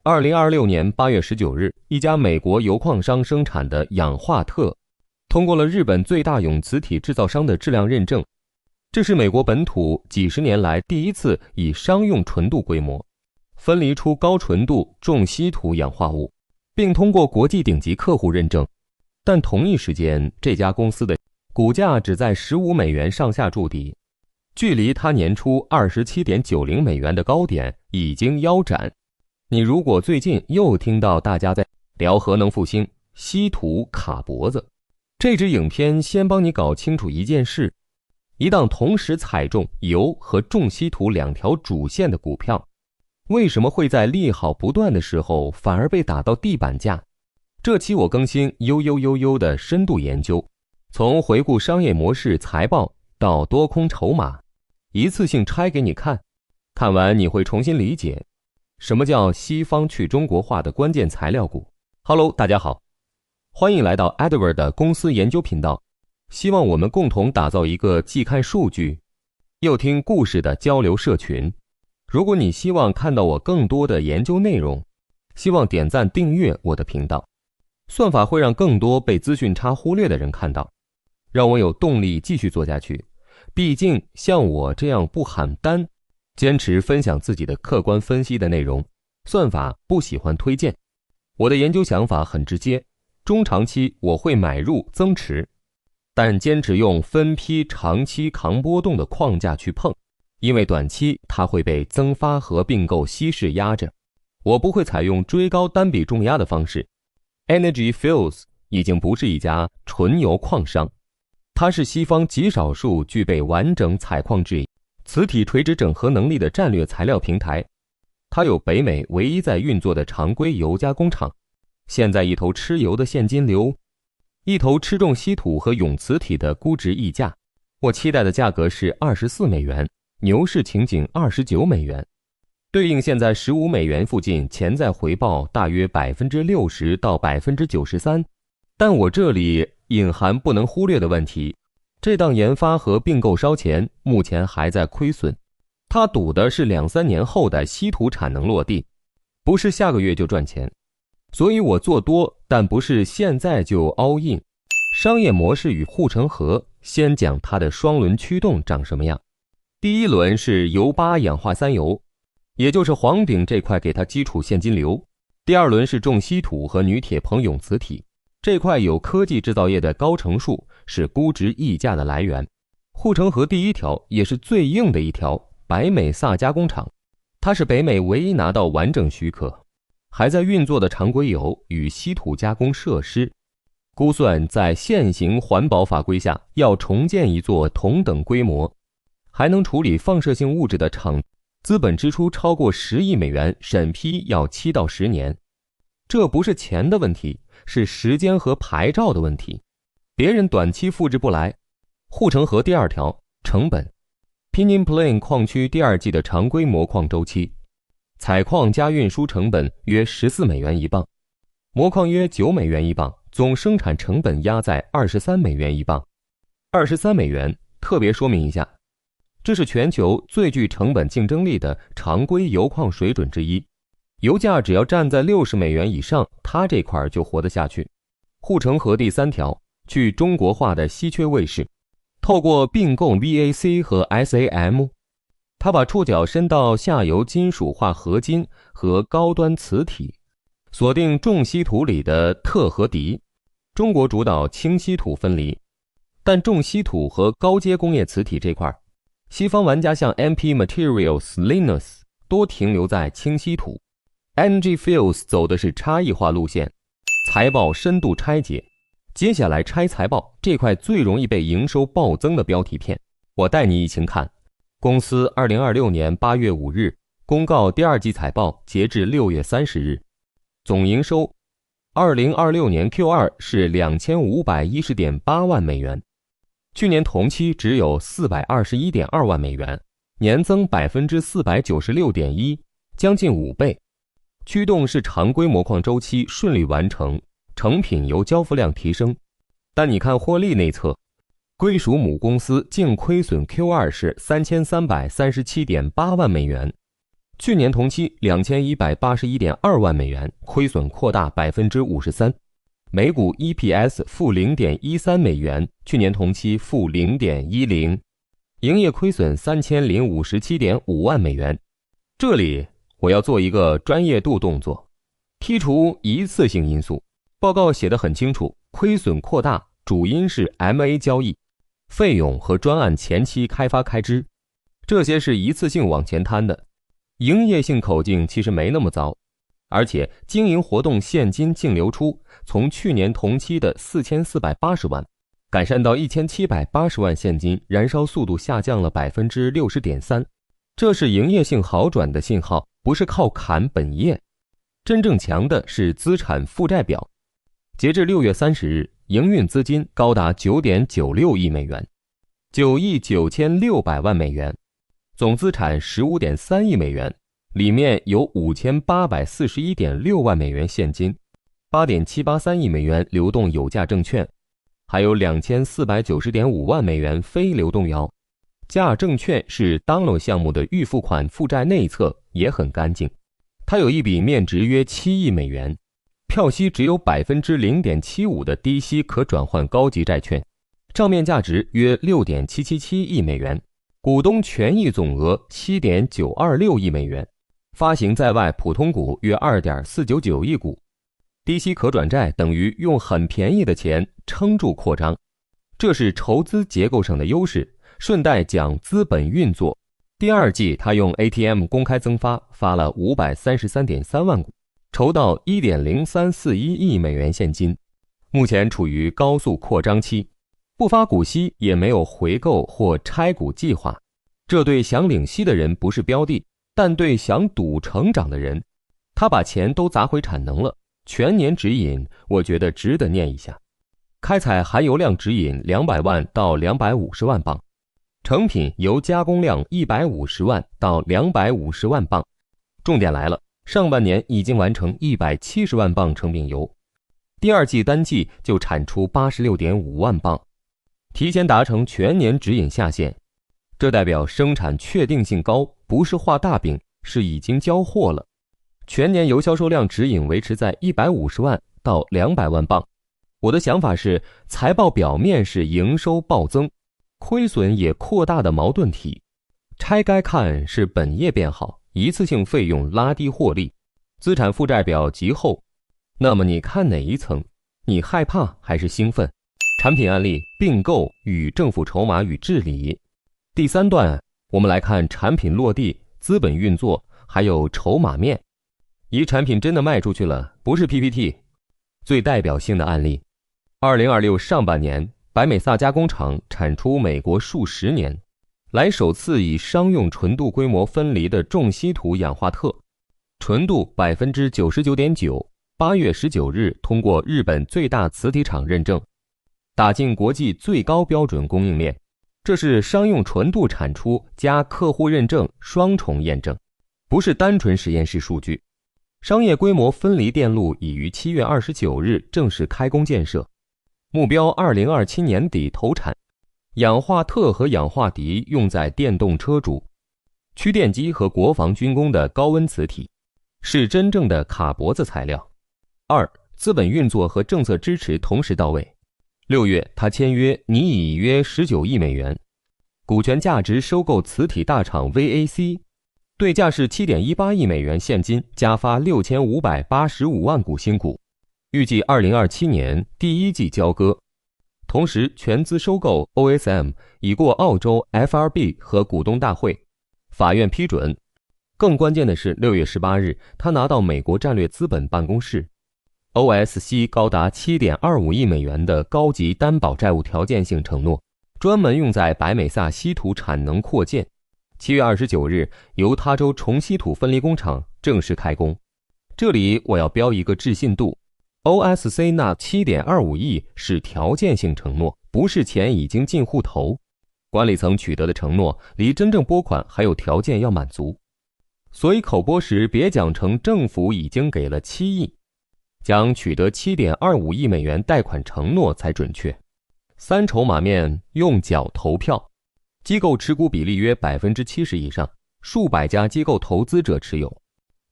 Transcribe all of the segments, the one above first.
2026年8月19日，一家美国油矿商生产的氧化铬通过了日本最大永磁体制造商的质量认证，这是美国本土几十年来第一次以商用纯度规模分离出高纯度重稀土氧化物，并通过国际顶级客户认证。但同一时间，这家公司的股价只在15美元上下筑底，距离它年初27.90美元的高点已经腰斩。你如果最近又听到大家在聊核能复兴，稀土卡脖子，这支影片先帮你搞清楚一件事：一档同时踩中油和重稀土两条主线的股票，为什么会在利好不断的时候反而被打到地板价？这期我更新的深度研究，从回顾商业模式财报到多空筹码，一次性拆给你看。看完你会重新理解什么叫西方去中国化的关键材料股。Hello， 大家好，欢迎来到 Edward 的公司研究频道，希望我们共同打造一个既看数据又听故事的交流社群。如果你希望看到我更多的研究内容，希望点赞订阅我的频道，算法会让更多被资讯差忽略的人看到，让我有动力继续做下去。毕竟像我这样不喊单，坚持分享自己的客观分析的内容，算法不喜欢推荐。我的研究想法很直接，中长期我会买入增持，但坚持用分批长期扛波动的框架去碰，因为短期它会被增发和并购稀释压着。我不会采用追高单笔重压的方式。Energy Fuels 已经不是一家纯油矿商，它是西方极少数具备完整采矿制磁体垂直整合能力的战略材料平台。它有北美唯一在运作的常规油加工厂，现在一头吃油的现金流，一头吃重稀土和永磁体的估值溢价。我期待的价格是24美元，牛市情景29美元，对应现在15美元附近，潜在回报大约 60% 到 93%。 但我这里隐含不能忽略的问题，这档研发和并购烧钱，目前还在亏损。他赌的是2-3年后的稀土产能落地，不是下个月就赚钱。所以我做多，但不是现在就 all in。 商业模式与护城河，先讲它的双轮驱动长什么样。第一轮是油巴氧化三油，也就是黄顶这块给它基础现金流。第二轮是重稀土和铝铁硼永磁体，这块有科技制造业的高乘数，是估值溢价的来源。护城河第一条也是最硬的一条，百美萨加工厂，它是北美唯一拿到完整许可还在运作的常规油与稀土加工设施。估算在现行环保法规下，要重建一座同等规模还能处理放射性物质的厂，资本支出超过10亿美元，审批要7到10年。这不是钱的问题，是时间和牌照的问题，别人短期复制不来。护城河第二条，成本。Pinyon Plain 矿区第二季的常规磨矿周期，采矿加运输成本约14美元一磅，磨矿约9美元一磅，总生产成本压在23美元一磅。23美元，特别说明一下，这是全球最具成本竞争力的常规油矿水准之一。油价只要站在60美元以上，它这块就活得下去。护城河第三条，去中国化的稀缺卫士，透过并购 VAC 和 SAM， 它把触角伸到下游金属化合金和高端磁体，锁定重稀土里的铬和镝。中国主导轻稀土分离，但重稀土和高阶工业磁体这块，西方玩家像 MP Materials、Linus 多停留在轻稀土。Energy Fuels 走的是差异化路线，财报深度拆解。接下来拆财报这块最容易被营收暴增的标题片，我带你一起看。公司2026年8月5日公告第二季财报，截至6月30日，总营收2026年 Q2 是2510.8万美元，去年同期只有421.2万美元，年增 496.1%， 将近5倍。驱动是常规磨矿周期顺利完成，成品油交付量提升。但你看获利内侧，归属母公司净亏损 Q2 是3337.8万美元，去年同期2181.2万美元，亏损扩大 53%， 每股 EPS 负 0.13 美元，去年同期负 0.10， 营业亏损 3057.5 万美元。这里我要做一个专业度动作，剔除一次性因素。报告写得很清楚，亏损扩大主因是 MA 交易、费用和专案前期开发开支，这些是一次性往前摊的。营业性口径其实没那么糟，而且经营活动现金净流出从去年同期的4480万改善到1780万现金，燃烧速度下降了 60.3%， 这是营业性好转的信号，不是靠砍本业。真正强的是资产负债表，截至6月30日，营运资金高达 9.96 亿美元，9亿9600万美元，总资产 15.3 亿美元，里面有 5841.6 万美元现金， 8.783 亿美元流动有价证券，还有 2490.5 万美元非流动摇。价证券是 Download 项目的预付款负债内侧，也很干净。它有一笔面值约7亿美元，票息只有 0.75% 的低息可转换高级债券，账面价值约 6.777 亿美元，股东权益总额 7.926 亿美元，发行在外普通股约 2.499 亿股，低息可转债等于用很便宜的钱撑住扩张，这是筹资结构上的优势。顺带讲资本运作，第二季他用 ATM 公开增发，发了 533.3 万股，筹到 1.0341 亿美元现金，目前处于高速扩张期，不发股息，也没有回购或拆股计划，这对想领息的人不是标的，但对想赌成长的人，他把钱都砸回产能了。全年指引我觉得值得念一下，开采含油量指引200万到250万磅，成品油加工量150万到250万磅。重点来了，上半年已经完成170万磅成品油，第二季单季就产出 86.5 万磅，提前达成全年指引下限，这代表生产确定性高，不是画大饼，是已经交货了。全年油销售量指引维持在150万到200万磅。我的想法是，财报表面是营收暴增，亏损也扩大的矛盾体，拆开看是本业变好，一次性费用拉低获利，资产负债表极厚。那么你看哪一层？你害怕还是兴奋？产品案例并购与政府筹码与治理。第三段我们来看产品落地、资本运作还有筹码面。一产品真的卖出去了，不是 PPT。 最代表性的案例，2026上半年百美萨加工厂产出美国数十年来首次以商用纯度规模分离的重稀土氧化锑，纯度 99.9%， 8月19日通过日本最大磁体厂认证，打进国际最高标准供应链。这是商用纯度产出加客户认证双重验证，不是单纯实验室数据。商业规模分离电路已于7月29日正式开工建设，目标2027年底投产。氧化锑和氧化镝用在电动车主、驱电机和国防军工的高温磁体，是真正的卡脖子材料。2. 资本运作和政策支持同时到位。6月他签约拟以约19亿美元股权价值收购磁体大厂 VAC， 对价是 7.18 亿美元现金加发6585万股新股，预计2027年第一季交割。同时全资收购 OSM 已过澳洲 FRB 和股东大会，法院批准。更关键的是6月18日他拿到美国战略资本办公室 OSC 高达 7.25 亿美元的高级担保债务条件性承诺，专门用在百美萨稀土产能扩建。7月29日犹他州重稀土分离工厂正式开工。这里我要标一个置信度， OSC 那 7.25 亿是条件性承诺，不是钱已经进户头，管理层取得的承诺离真正拨款还有条件要满足，所以口播时别讲成政府已经给了7亿，将取得 7.25 亿美元贷款承诺才准确。3筹码面用脚投票，机构持股比例约 70% 以上，数百家机构投资者持有。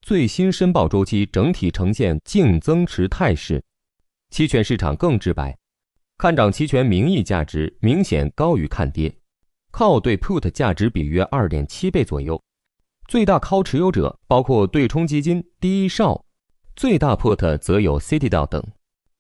最新申报周期整体呈现净增持态势。期权市场更直白，看涨期权名义价值明显高于看跌。call 对 put 价值比约 2.7 倍左右。最大 call 持有者包括对冲基金、第一少，最大 put 则有 Citadel 等。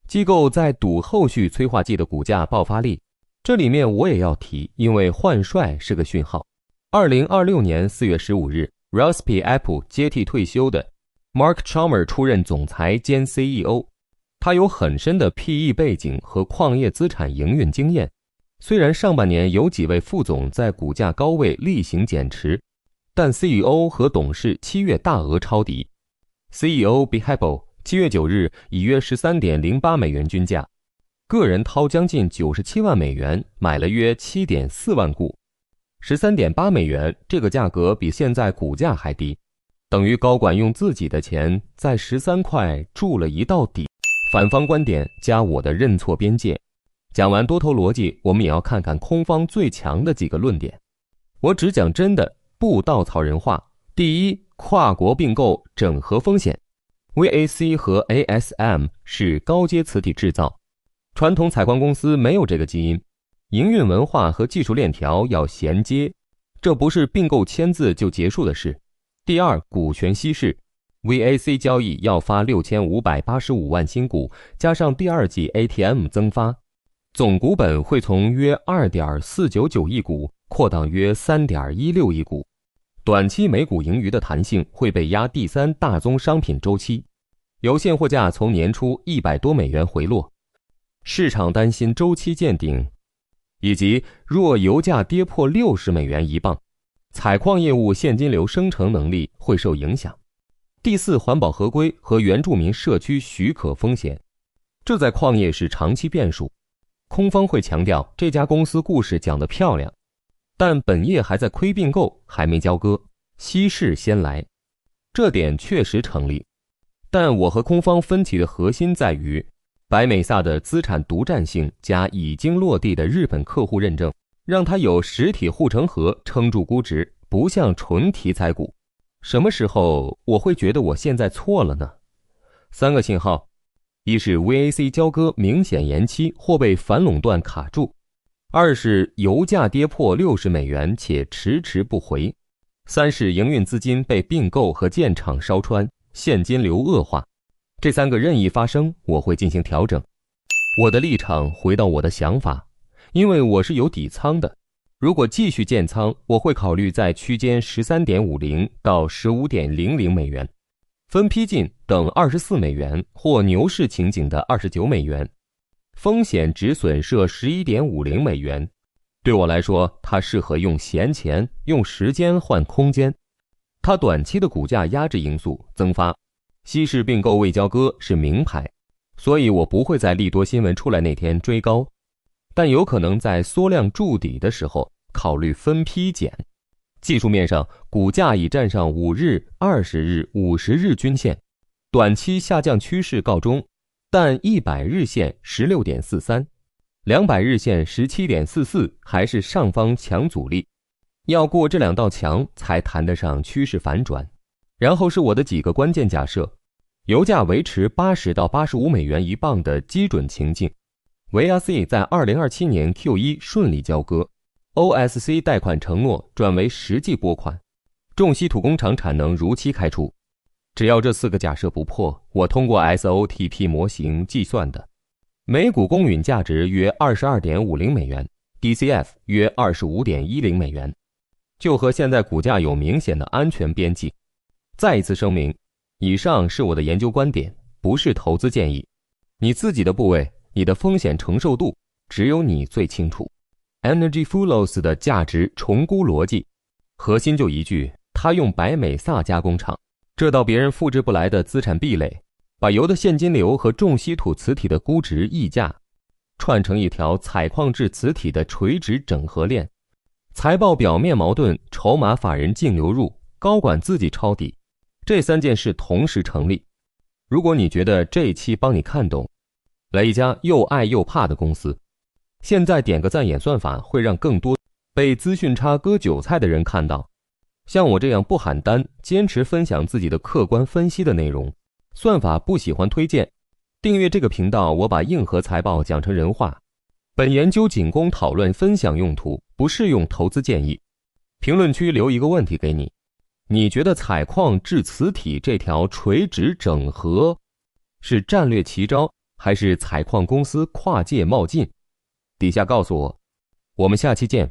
机构在赌后续催化剂的股价爆发力，这里面我也要提，因为换帅是个讯号。2026年4月15日 Recipe Apple 接替退休的 Mark Chalmers 出任总裁兼 CEO。 他有很深的 PE 背景和矿业资产营运经验，虽然上半年有几位副总在股价高位例行减持，但 CEO 和董事7月大额抄底。 CEO Behable 7月9日以约 13.08 美元均价，个人掏将近97万美元买了约 7.4 万股。 13.8 美元这个价格比现在股价还低，等于高管用自己的钱在13块筑了一道底。反方观点加我的认错边界。讲完多头逻辑，我们也要看看空方最强的几个论点。我只讲真的，不稻草人话。第一，跨国并购整合风险。 VAC 和 ASM 是高阶磁体制造，传统采矿公司没有这个基因，营运文化和技术链条要衔接，这不是并购签字就结束的事。第二，股权稀释。 VAC 交易要发6585万新股，加上第二季 ATM 增发，总股本会从约 2.499 亿股扩到约 3.16 亿股。短期每股盈余的弹性会被压第三大宗商品周期，有现货价从年初100多美元回落，市场担心周期见顶，以及若油价跌破60美元一磅，采矿业务现金流生成能力会受影响。第四，环保合规和原住民社区许可风险，这在矿业是长期变数。空方会强调这家公司故事讲得漂亮，但本业还在亏并购，还没交割，稀释先来，这点确实成立。但我和空方分歧的核心在于白美萨的资产独占性加已经落地的日本客户认证，让它有实体护城河撑住估值，不像纯题材股。什么时候我会觉得我现在错了呢？3个信号：一是 VAC 交割明显延期或被反垄断卡住；2是油价跌破60美元且迟迟不回；3是营运资金被并购和建厂烧穿，现金流恶化。这3个任意发生，我会进行调整。我的立场回到我的想法，因为我是有底仓的。如果继续建仓，我会考虑在区间 13.50 到 15.00 美元，分批进等24美元或牛市情景的29美元，风险止损设 11.50 美元。对我来说，它适合用闲钱，用时间换空间。它短期的股价压制因素增发，稀释并购未交割是明牌，所以我不会在利多新闻出来那天追高，但有可能在缩量筑底的时候考虑分批减。技术面上，股价已站上5日、20日、50日均线，短期下降趋势告终，但100日线 16.43， 200日线 17.44 还是上方强阻力，要过这2道墙才谈得上趋势反转。然后是我的几个关键假设：油价维持80到85美元一磅的基准情境，VRC 在2027年 Q1 顺利交割，OSC 贷款承诺转为实际拨款，重稀土工厂产能如期开出。只要这4个假设不破，我通过 SOTP 模型计算的每股公允价值约 22.50 美元， DCF 约 25.10 美元，就和现在股价有明显的安全边际。再一次声明，以上是我的研究观点，不是投资建议。你自己的部位，你的风险承受度，只有你最清楚。Energy Flows 的价值重估逻辑，核心就一句，他用白美萨加工厂，这道别人复制不来的资产壁垒，把油的现金流和重稀土磁体的估值溢价，串成一条采矿制磁体的垂直整合链。财报表面矛盾，筹码法人净流入，高管自己抄底，这3件事同时成立。如果你觉得这一期帮你看懂，来一家又爱又怕的公司，现在点个赞演算法会让更多被资讯差割韭菜的人看到。像我这样不喊单，坚持分享自己的客观分析的内容，算法不喜欢推荐。订阅这个频道，我把硬核财报讲成人话。本研究仅供讨论分享用途，不适用投资建议。评论区留一个问题给你，你觉得采矿制磁体这条垂直整合是战略奇招，还是采矿公司跨界冒进？底下告诉我。我们下期见。